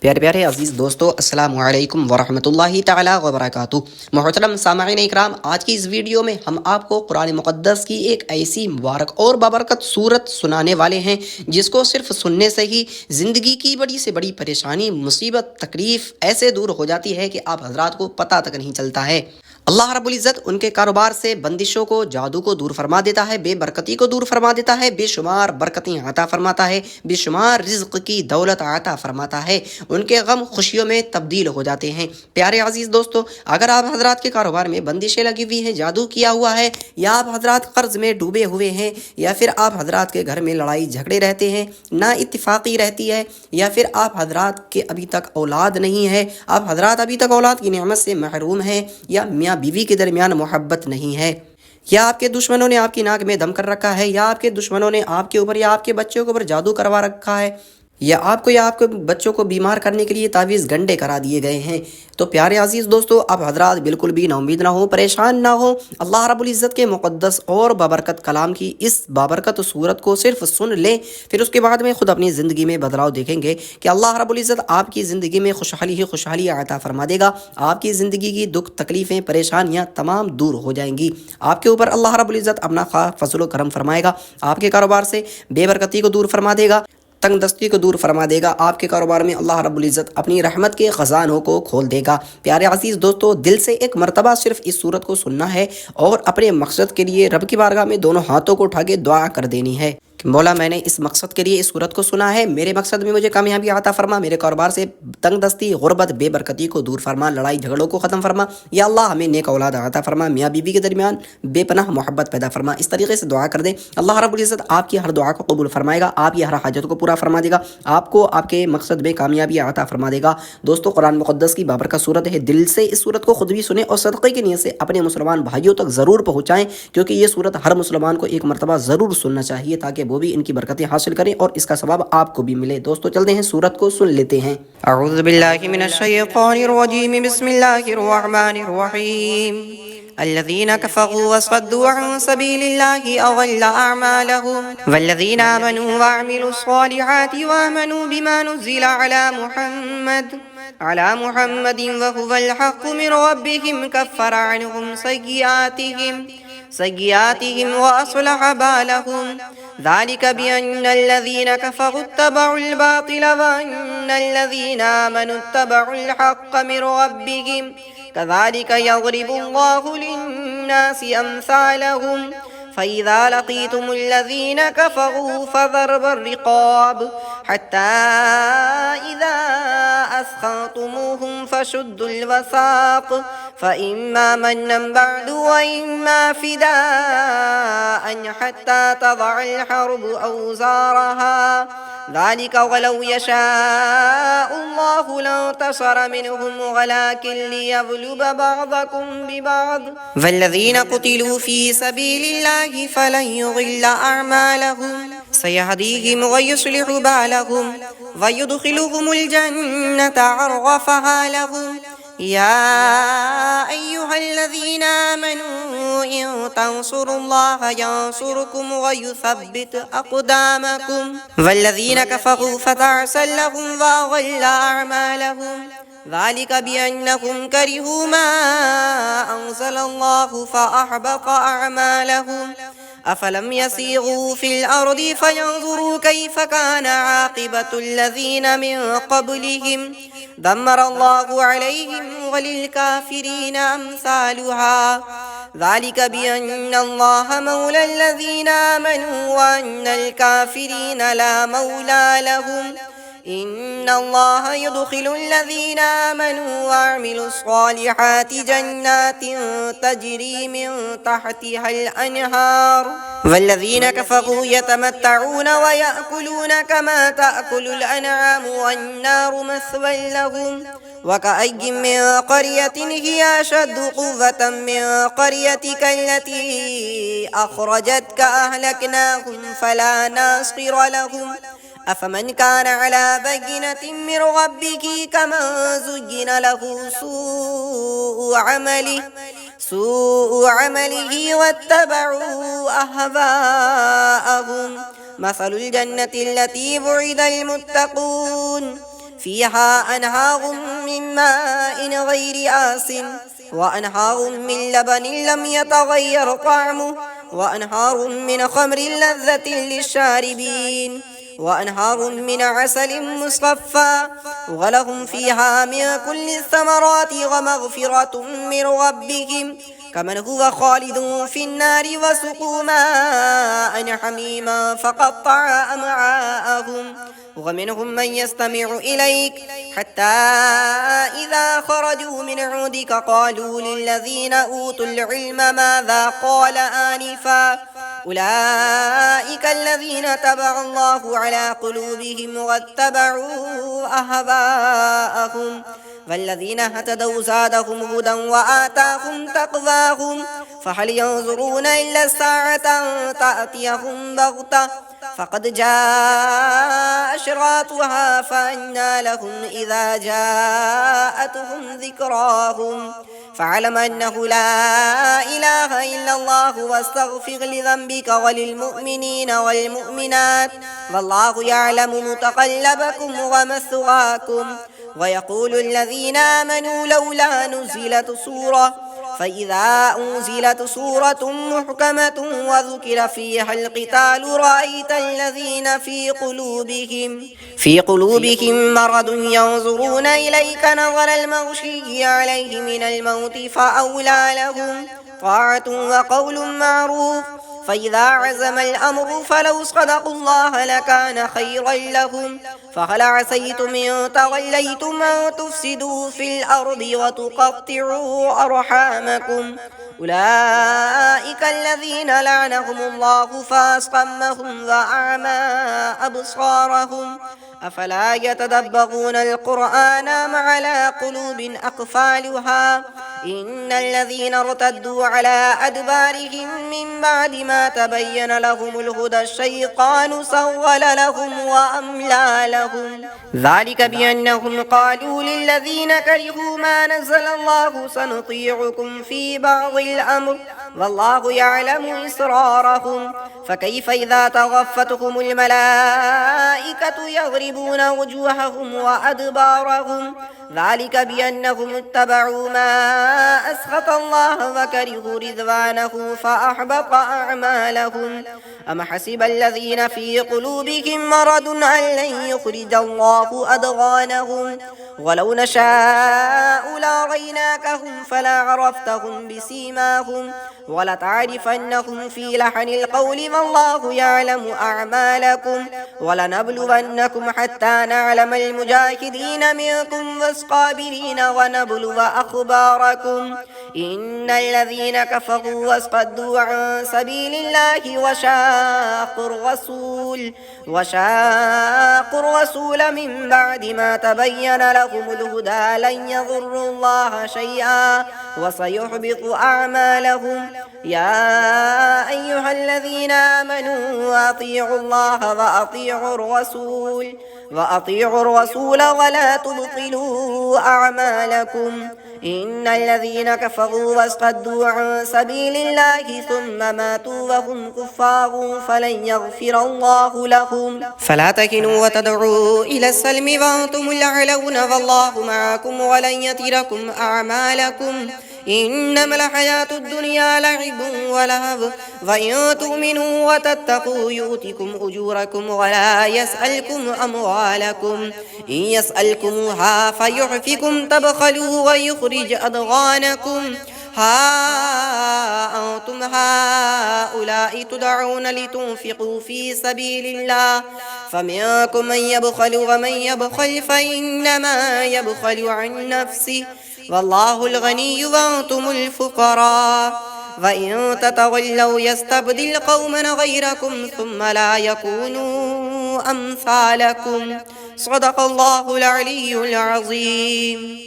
प्यारे प्यारे अज़ीज़ दोस्तों, अस्सलामु अलैकुम वरहमतुल्लाहि ताला वबरकातुहू। मोहतरम सामईन इकराम, आज की इस वीडियो में हम आपको कुरान मुक़द्दस की एक ऐसी मुबारक और बाबरकत सूरत सुनाने वाले हैं जिसको सिर्फ सुनने से ही ज़िंदगी की बड़ी से बड़ी परेशानी, मुसीबत, तकलीफ़ ऐसे दूर हो जाती है कि आप हज़रात को पता तक नहीं चलता है। अल्लाह रब्बुल इज़्ज़त उनके कारोबार से बंदिशों को, जादू को दूर फरमा देता है, बेबरकती को दूर फरमा देता है, बेशुमार बरकतें अता फरमाता है, बेशुमार रिज़्क़ की दौलत अता फरमाता है। उनके गम खुशियों में तब्दील हो जाते हैं। प्यारे अजीज़ दोस्तों, अगर आप हज़रात के कारोबार में बंदिशें लगी हुई हैं, जादू किया हुआ है, या आप हज़रात कर्ज़ में डूबे हुए हैं, या फिर आप हज़रात के घर में लड़ाई झगड़े रहते हैं, ना इत्तिफाक़ी रहती है, या फिर आप हज़रात के अभी तक औलाद नहीं है, आप हज़रात अभी तक औलाद की नेमत से महरूम हैं, या मियाँ बीवी के दरमियान मोहब्बत नहीं है, या आपके दुश्मनों ने आपकी नाक में दम कर रखा है, या आपके दुश्मनों ने आपके ऊपर या आपके बच्चों के ऊपर जादू करवा रखा है, या आपके बच्चों को बीमार करने के लिए तावीज़ गंडे करा दिए गए हैं, तो प्यारे अजीज़ दोस्तों, आप हज़रात बिल्कुल भी नाउमीद ना हो, परेशान ना हो। अल्लाह रब्बुल इज़्ज़त के मुक़द्दस और बाबरकत कलाम की इस बाबरकत सूरत को सिर्फ सुन लें, फिर उसके बाद में ख़ुद अपनी ज़िंदगी में बदलाव देखेंगे कि अल्लाह रब्बुल इज़्ज़त आपकी ज़िंदगी में खुशहाली ही खुशहाली अता फरमा देगा। आपकी ज़िंदगी की दुख, तकलीफ़ें, परेशानियाँ तमाम दूर हो जाएंगी। आपके ऊपर अल्लाह रब्बुल इज़्ज़त अपना ख़ास फ़ज़ल व करम फरमाएगा, आपके कारोबार से बेबरकती को दूर फरमा देगा, तंग दस्ती को दूर फरमा देगा। आपके कारोबार में अल्लाह रब्बुल इज़्ज़त अपनी रहमत के ख़ज़ानों को खोल देगा। प्यारे अज़ीज़ दोस्तों, दिल से एक मरतबा सिर्फ इस सूरत को सुनना है और अपने मकसद के लिए रब की बारगाह में दोनों हाथों को उठा के दुआ कर देनी है कि मौला, मैंने इस मकसद के लिए इस सूरत को सुना है, मेरे मकसद में मुझे कामयाबी अता फरमा, मेरे कारोबार से तंग दस्ती, गुर्बत, बेबरकती को दूर फरमा, लड़ाई झगड़ों को ख़त्म फरमा, या अल्लाह हमें नेक औलाद अता फरमा, मियाँ बीवी के दरमियान बेपनाह मोहब्बत पैदा फरमा। इस तरीके से दुआ कर दें, अल्लाह रब्बुल इज़्ज़त आपकी हर दुआ को कबूल फरमाएगा, आपकी हर हाजत को पूरा फरमा देगा, आपको आपके मकसद में कामयाबी अता फरमा देगा। दोस्तों, कुरान मुक़द्दस की बाबरकत सूरत है, दिल से इस सूरत को खुद भी सुने और सदक़े की नीयत से अपने मुसलमान भाइयों तक ज़रूर पहुँचाएँ, क्योंकि ये सूरत हर मुसलमान को एक मरतबा ज़रूर सुनना चाहिए ताकि वो भी इनकी बरकतें हासिल करें और इसका सवाब आपको भी मिले। दोस्तों, चलते हैं, सूरत को सुन लेते हैं। अऊज़ु बिल्लाहि मिनश शैतानिर रजीम, बिस्मिल्लाहिर रहमानिर रहीम। अल्लज़ीना कफ़रू वसद्दू अन सबीलिल्लाहि अज़ल्ल अअमालहुम वल्लज़ीना आमनू वअमिलुस्सॉलिहाति वआमनू बिमा नुज़्ज़िला अला मुहम्मदिन वहुवल हक़्क़ु मिन रब्बिहिम कफ़्फ़रा अन्हुम सय्यिआतिहिम वअस्लह बालहुम ज़ालिका बिअन्नल्लज़ीना कफ़रू इत्तबउल बातिल वअन्नल्लज़ीना आमनू इत्तबउल हक़्क़ मिन रब्बिहिम कज़ालिका यज़रिबुल्लाहु लिन्नासि अम्सालहुम फ़इज़ा लक़ीतुमुल्लज़ीना कफ़रू फ़ज़रबुर रिक़ाब हत्ता इज़ा अस्ख़न्तुमूहुम फ़शुद्दुल वसाक़ फ़इम्मा मन्नन बअदु वइम्मा फ़िदाअन हत्ता तज़अल हर्बु औज़ारहा ज़ालिका वलौ यशाअुल्लाहु लंतसर मिनहुम वलाकिन लियब्लुव बअज़कुम बिबअज़ वल्लज़ीना क़ुतिलू फ़ी सबीलिल्लाहि फ़लन युज़िल्ल अअमालहुम सयहदीहिम वयुस्लिहु बालहुम वयुदख़िलुहुमुल जन्नत अर्रफ़हा लहुम या अय्युहल्लज़ीना आमनू इन तंसुरुल्लाह यंसुरकुम वयुसब्बित अक़दामकुम वल्लज़ीना कफ़रू फ़तअसल लहुम वअज़ल्ल अअमालहुम ज़ालिका बिअन्नहुम करिहू मा अंज़लल्लाहु फ़अहबत अअमालहुम अफ़लम यसीरू फ़िल अर्दि फ़यंज़ुरू कैफ़ कान आक़िबतुल्लज़ीना मिन क़ब्लिहिम दम्मरल्लाहु अलैहिम वलिलकाफ़िरीन अम्सालुहा ज़ालिका बिअन्नल्लाह मौलल्लज़ीना आमनू वअन्नल काफ़िरीन ला मौला लहुम इन्नल्लाह युदख़िलुल्लज़ीना आमनू वअमिलुस्सॉलिहाति जन्नातिन तजरी मिन तहतिहल अन्हार वल्लज़ीना कफ़रू यतमत्तऊन वयअकुलून कमा तअकुलुल अनआमु वन्नारु मस्वन लहुम वकअय्यिन मिन क़र्यतिन हिय अशद्दु क़ुव्वतन मिन क़र्यतिक अल्लती अख़रजतक अहलकनाहुम फला नासिर लहुम अफ़मन कान अला बय्यिनतिन मिन रब्बिही कमन ज़ुय्यिन लहू सूअ अमलिही वत्तबअू अहवाअहुम मसलुल जन्नति अल्लती वुइदल मुत्तक़ून فيها أنهار من ماء غير آسن وأنهار من لبن لم يتغير طعمه وأنهار من خمر لذة للشاربين وأنهار من عسل مصفى ولهم فيها من كل الثمرات ومغفرة من ربهم كمن هو خالد في النار وسقوا ماء حميما فقطع أمعاءهم ومنهم من يستمع إليك حتى إذا خرجوا من عندك قالوا للذين أوتوا العلم ماذا قال آنفا أولئك الذين تبع الله على قلوبهم واتبعوا أهواءهم والذين اهتدوا زادهم هدى وآتاهم تقواهم فهل ينظرون إلا الساعة أن تأتيهم بغتة فقد جاء أشراطها فأنى لهم إذا جاءتهم ذكراهم فاعلم أنه لا إله إلا الله واستغفر لذنبك وللمؤمنين والمؤمنات والله يعلم متقلبكم ومثواكم ويقول الذين آمنوا لولا نزلت سورة فإذا أنزلت سورة محكمة وذكر فيها القتال رأيت الذين في قلوبهم مرض ينظرون إليك نظر المغشي عليه من الموت فأولى لهم طاعة وقول معروف فإذا عزم الأمر فلو صدقوا الله لكان خيرا لهم فهل عسيتم إن توليتم أن تفسدوا في الأرض وتقطعوا أرحامكم أولئك الذين لعنهم الله فأصمهم وأعمى أبصارهم أفلا يتدبرون القرآن أم على قلوب أقفالها إن الذين ارتدوا على أدبارهم من بعد ما تبين لهم الهدى الشيطان سول لهم وأملى لهم ذلك بأنهم قالوا للذين كرهوا ما نزل الله سنطيعكم في بعض الأمر والله يعلم إسرارهم فكيف إذا توفتهم الملائكة يضربون وجوههم وأدبارهم ذلك بأنهم اتبعوا ما أسخط الله وكرهوا رضوانه فأحبط أعمالهم أم حسب الذين في قلوبهم مرض أن لن يخرج الله أضغانهم ولو نشاء لأريناكهم فلعرفتهم بسيماهم ولتعرفنهم في لحن القول والله يعلم أعمالكم ولنبلونكم حتى نعلم المجاهدين منكم والصابرين ونبلو أخباركم إن الذين كفروا وصدوا عن سبيل الله وشاقوا الرسول من بعد ما تبين لهم الهدى لن يضروا الله شيئا وسيحبط أعمالهم يا أيها الذين آمنوا أطيعوا الله وأطيعوا الرسول ولا تبطلوا أعمالكم إن الذين كفروا وصدوا عن سبيل الله ثم ماتوا وهم كفار فلن يغفر الله لهم فلا تكنوا وتدعوا إلى السلم وأنتم الأعلون والله معكم ولن يتركم أعمالكم إنما الحياة الدنيا لعب ولهو وإن تؤمنوا وتتقوا يؤتكم أجوركم ولا يسألكم أموالكم إن يسألكموها فيعفكم تبخلوا ويخرج أضغانكم ها أنتم هؤلاء تدعون لتنفقوا في سبيل الله فمنكم من يبخل ومن يبخل فإنما يبخل عن نفسه والله الغني وأنتم الفقراء وإن تتولوا يستبدل قوما غيركم ثم لا يكونوا أمثالكم صدق الله العلي العظيم.